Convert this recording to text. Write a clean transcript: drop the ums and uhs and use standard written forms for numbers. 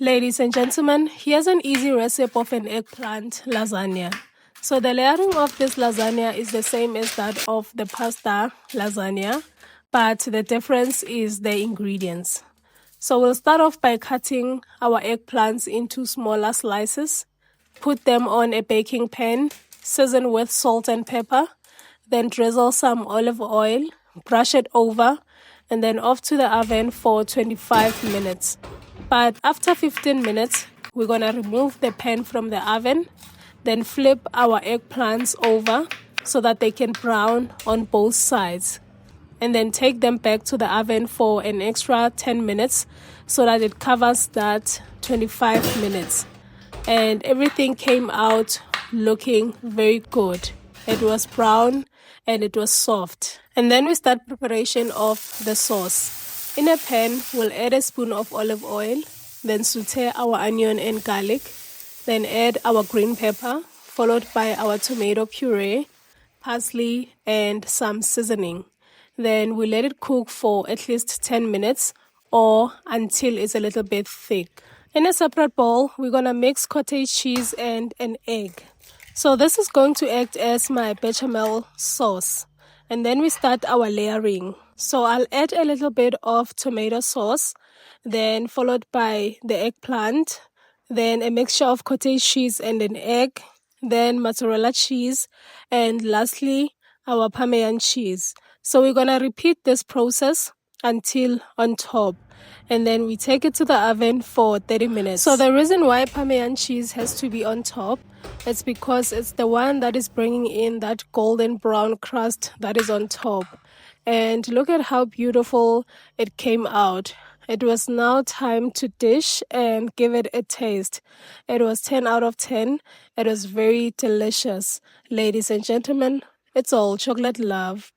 Ladies and gentlemen, here's an easy recipe of an eggplant lasagna. So the layering of this lasagna is the same as that of the pasta lasagna, but the difference is the ingredients. So we'll start off by cutting our eggplants into smaller slices, put them on a baking pan, season with salt and pepper, then drizzle some olive oil, brush it over, and then off to the oven for 25 minutes. But after 15 minutes, we're going to remove the pan from the oven, then flip our eggplants over so that they can brown on both sides. And then take them back to the oven for an extra 10 minutes so that it covers that 25 minutes. And everything came out looking very good. It was brown and it was soft. And then we start preparation of the sauce. In a pan, we'll add a spoon of olive oil, then saute our onion and garlic, then add our green pepper, followed by our tomato puree, parsley, and some seasoning. Then we let it cook for at least 10 minutes or until it's a little bit thick. In a separate bowl, we're going to mix cottage cheese and an egg. So this is going to act as my bechamel sauce. And then we start our layering. So I'll add a little bit of tomato sauce, then followed by the eggplant, then a mixture of cottage cheese and an egg, then mozzarella cheese, and lastly, our Parmesan cheese. So we're going to repeat this process until on top. And then we take it to the oven for 30 minutes. So the reason why Parmesan cheese has to be on top is because it's the one that is bringing in that golden brown crust that is on top. And look at how beautiful it came out. It was now time to dish and give it a taste. It was 10 out of 10. It was very delicious. Ladies and gentlemen, it's all chocolate love.